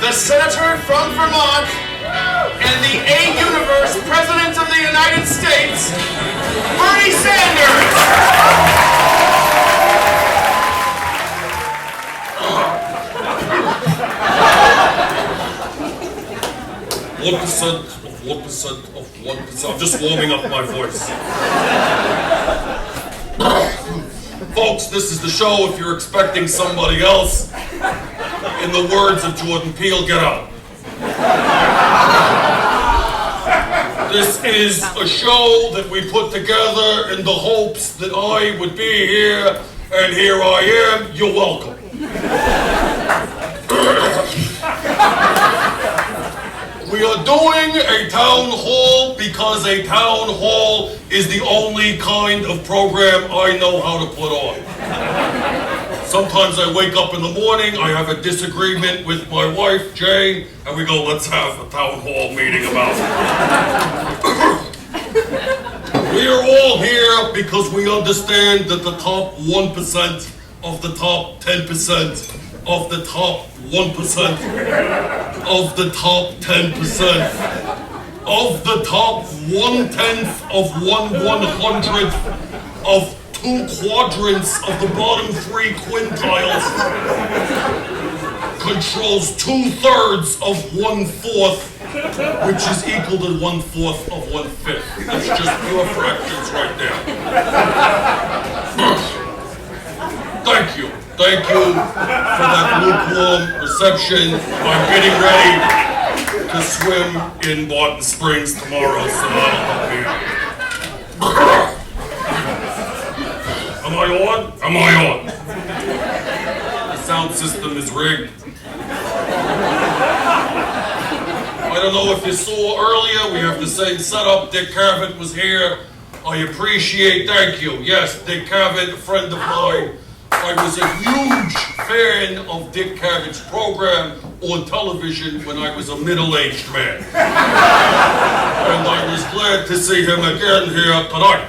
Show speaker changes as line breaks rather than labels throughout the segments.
the senator from Vermont, and the A-Universe President of the United States, Bernie Sanders!
1% of 1% of 1%. I'm just warming up my voice. Folks, this is the show. If you're expecting somebody else, in the words of Jordan Peele, get out. This is a show that we put together in the hopes that I would be here, and here I am. You're welcome. We are doing a town hall because a town hall is the only kind of program I know how to put on. Sometimes I wake up in the morning, I have a disagreement with my wife, Jane, and we go, let's have a town hall meeting about it. We are all here because we understand that the top 1% of the top 10% of the top 1% of the top 10% of the top 1/10 of 1/100th of 2 quadrants of the bottom 3 quintiles controls 2/3 of 1/4, which is equal to 1/4 of 1/5. That's just pure fractions right there. Thank you for that lukewarm reception. I'm getting ready to swim in Barton Springs tomorrow, so that'll help me out. Am I on? Am I on? The sound system is rigged. I don't know if you saw earlier, we have the same setup. Dick Cavett was here. I appreciate, thank you. Yes, Dick Cavett, a friend of mine. I was a huge fan of Dick Cavett's program on television when I was a middle-aged man. And I was glad to see him again here tonight.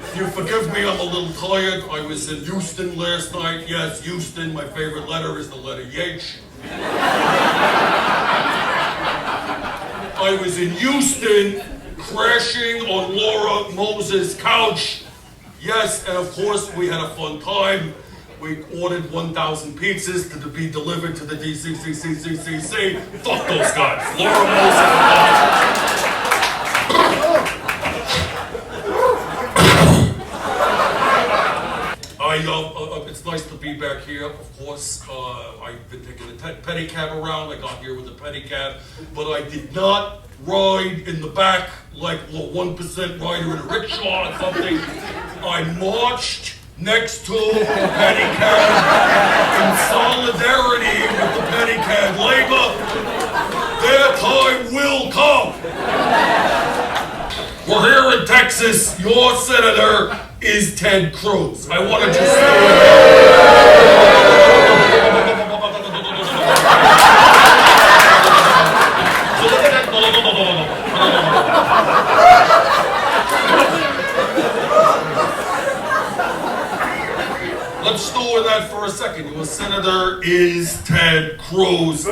If you forgive me, I'm a little tired. I was in Houston last night. Yes, Houston, my favorite letter is the letter H. I was in Houston, crashing on Laura Moses' couch. Yes, and of course, we had a fun time. We ordered 1,000 pizzas to be delivered to the DCCCCCC. Fuck those guys. Laura Moses. It's nice to be back here, of course. I've been taking a pedicab around. I got here with a pedicab, but I did not ride in the back like a 1% rider in a rickshaw or something. I marched next to the pedicab in solidarity with the pedicab labor. Their time will come. We're here in Texas. Your senator is Ted Cruz. I want to just let's store that for a second. Your senator is Ted Cruz.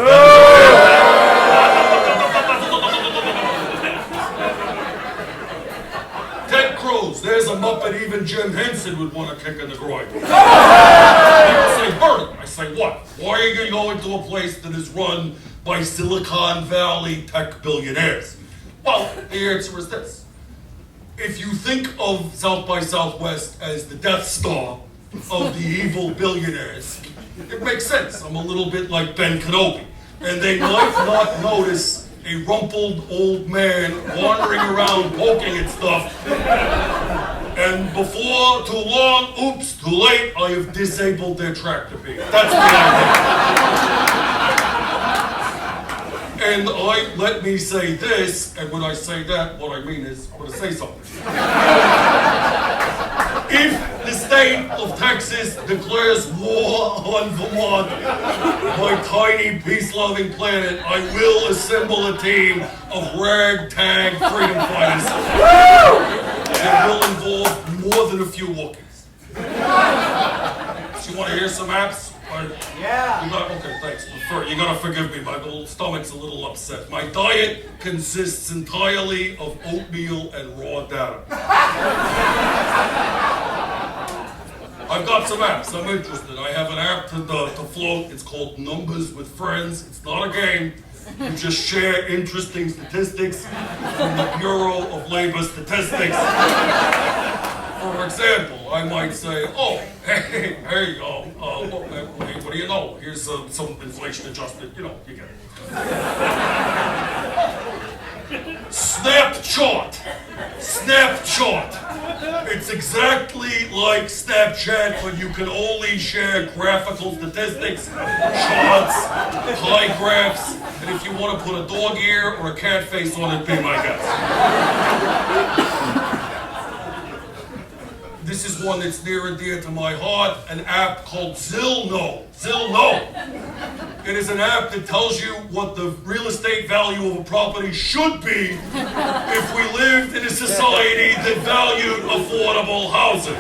Ted Cruz, there's a Muppet even Jim Henson would want to kick in the groin. People say, Bernie. I say, what? Why are you going to a place that is run by Silicon Valley tech billionaires? Well, the answer is this. If you think of South by Southwest as the Death Star of the evil billionaires, it makes sense. I'm a little bit like Ben Kenobi. And they might not notice a rumpled old man wandering around poking at stuff. And before too long, oops, too late, I have disabled their tractor beam. That's the idea. And let me say this, and when I say that, what I mean is, I'm going to say something. If the state of Texas declares war on Vermont, my tiny peace-loving planet, I will assemble a team of ragtag freedom fighters. It will involve more than a few walkers. So you want to hear some apps? I
Yeah.
Okay, thanks. You gotta forgive me, my little stomach's a little upset. My diet consists entirely of oatmeal and raw data. I've got some apps, I'm interested. I have an app to float, it's called Numbers with Friends. It's not a game. You just share interesting statistics from the Bureau of Labor Statistics. For example, I might say, oh, hey, what do you know? Here's some inflation adjusted, you get it. Snapchat. It's exactly like Snapchat, but you can only share graphical statistics, charts, pie graphs, and if you want to put a dog ear or a cat face on it, be my guest. This is one that's near and dear to my heart, an app called Zillow. It is an app that tells you what the real estate value of a property should be if we lived in a society that valued affordable housing.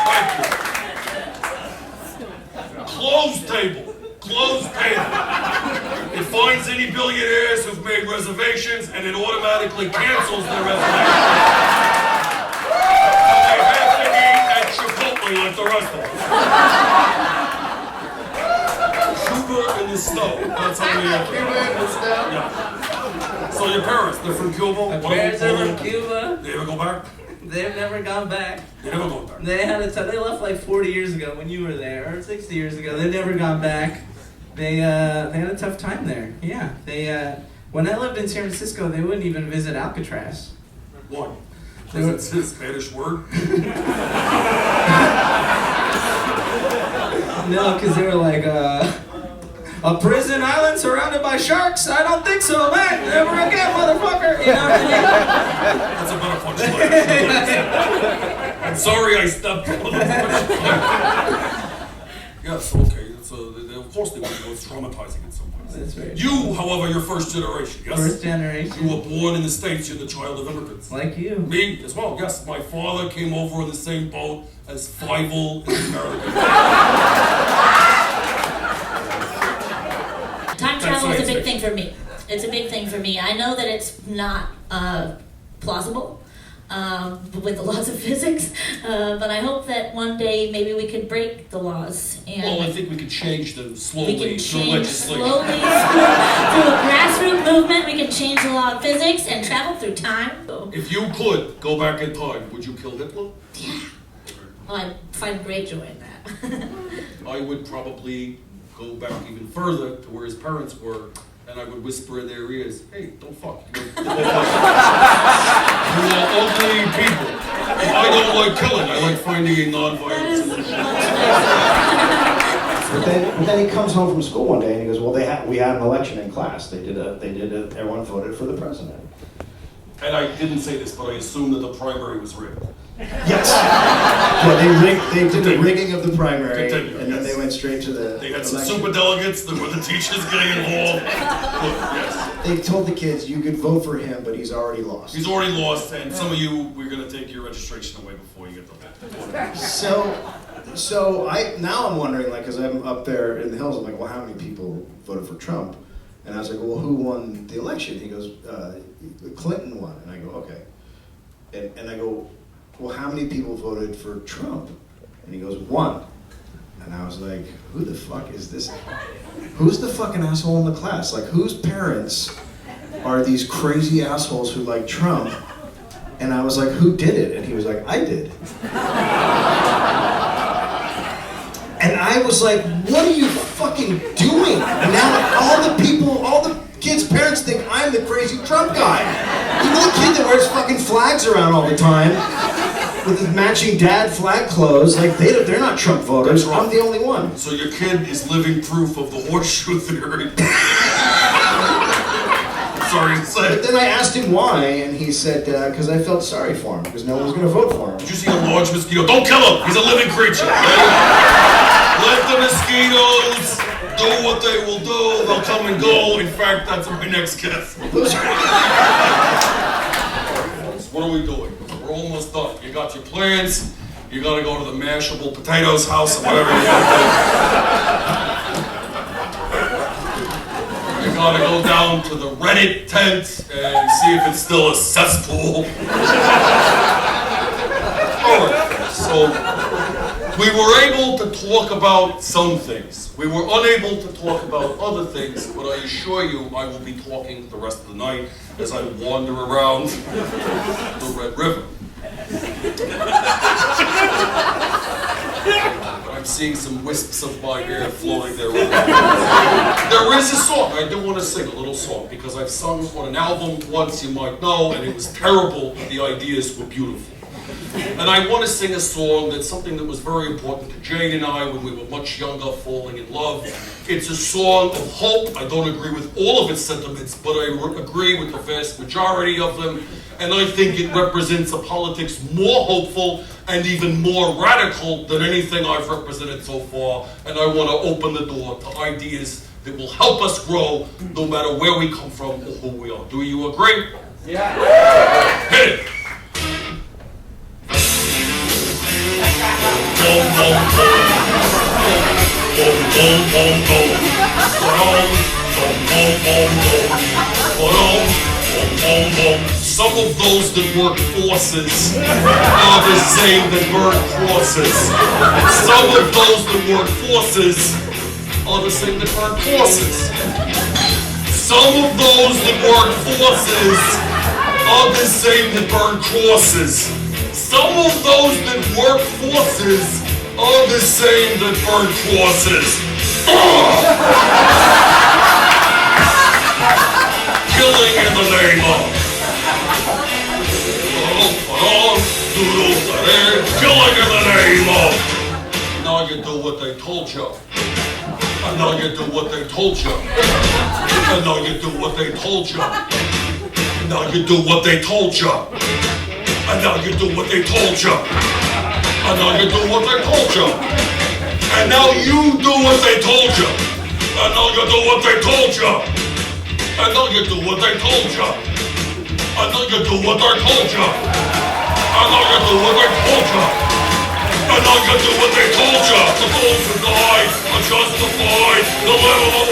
Thank you. Closed table. It finds any billionaires who've made reservations and it automatically cancels their reservations. Like the rest of us. Cuba in the snow. That's how we have
Cuba in the snow?
Yeah. So your parents, they're from Cuba?
My parents are from Cuba.
They ever go back?
They've never gone back.
They never go back.
They left like 40 years ago when you were there, or 60 years ago. They've never gone back. They had a tough time there. Yeah. When I lived in San Francisco, they wouldn't even visit Alcatraz.
Why? Because it's his Spanish word?
No, because they were like, a prison island surrounded by sharks? I don't think so, man. Never again, motherfucker. You know what I mean?
That's a better punchline. I'm sorry I stepped on the punchline. Yes, okay. Of course they would. It's traumatizing in some ways.
That's right.
You, however, you're first generation, yes?
First generation.
You were born in the States. You're the child of immigrants.
Like you.
Me as well, yes. My father came over in the same boat as Fievel in America.
Time travel is a big thing for me. It's a big thing for me. I know that it's not plausible with the laws of physics, but I hope that one day maybe we could break the laws. And
Well, I think we could change them slowly
we can
through
change
legislation.
slowly through a grassroots movement. We can change the law of physics and travel through time.
If you could go back in time, would you kill Hitler?
Yeah. Well, I find great joy in that.
I would probably go back even further to where his parents were, and I would whisper in their ears, hey, don't fuck. You are ugly people. I don't like killing. I like finding a non-violent solution.
But then he comes home from school one day and he goes, well, we had an election in class. Everyone voted for the president.
And I didn't say this, but I assume that the primary was rigged.
Yes. Yeah, they did the rigging of the primary,
Continue,
and then
yes.
they went straight to the
They had some
election.
super delegates that were the teachers getting involved. Look, yes.
They told the kids, you could vote for him, but he's already lost.
He's already lost, and some of you, we're going to take your registration away before you get the vote.
So now I'm wondering, like, because I'm up there in the hills, I'm like, well, how many people voted for Trump? And I was like, well, who won the election? He goes, Clinton won. And I go, okay. And I go, well, how many people voted for Trump? And he goes, 1. And I was like, who the fuck is this? Who's the fucking asshole in the class? Like, whose parents are these crazy assholes who like Trump? And I was like, who did it? And he was like, I did. And I was like, what are you fucking doing? And now all the kids' parents think I'm the crazy Trump guy. You know the kid that wears fucking flags around all the time with his matching dad flag clothes? Like, they're not Trump voters. I'm the only one.
So your kid is living proof of the horseshoe theory. Sorry to say.
But then I asked him why, and he said, because I felt sorry for him, because no one was going to vote for him.
Did you see a large mosquito? Don't kill him! He's a living creature. Let the mosquitoes do what they will do. They'll come and go. In fact, that's my next guess. What are we doing? We're almost done. You got your plans. You gotta go to the Mashable Potatoes house or whatever you gotta do. You gotta go down to the Reddit tent and see if it's still a cesspool. Alright, so we were able to talk about some things. We were unable to talk about other things, but I assure you I will be talking the rest of the night as I wander around the Red River. I'm seeing some wisps of my hair floating there. There is a song I do want to sing, a little song, because I've sung on an album once, you might know, and it was terrible, but the ideas were beautiful. And I want to sing a song that's something that was very important to Jane and I when we were much younger, falling in love. It's a song of hope. I don't agree with all of its sentiments, but I agree with the vast majority of them. And I think it represents a politics more hopeful and even more radical than anything I've represented so far. And I want to open the door to ideas that will help us grow no matter where we come from or who we are. Do you agree?
Yeah.
Hit it! Some of those that work forces are the same that burn crosses. Some of those that work forces are the same that burn crosses. Some of those that work forces are the same that burn crosses. Some of those that work forces are the same that burn crosses. Killing in the name of. Killing in the name of. Now you do what they told you. And now you do what they told you. And now you do what they told you. And now you do what they told you. And now you do what they told you. And now you do what they told you. And now you do what they told you. And now you do what they told you. And now you do what they told you. And now you do what they told you. And now you do what they told you. And now you do what they told you. The those who died are justified. The level of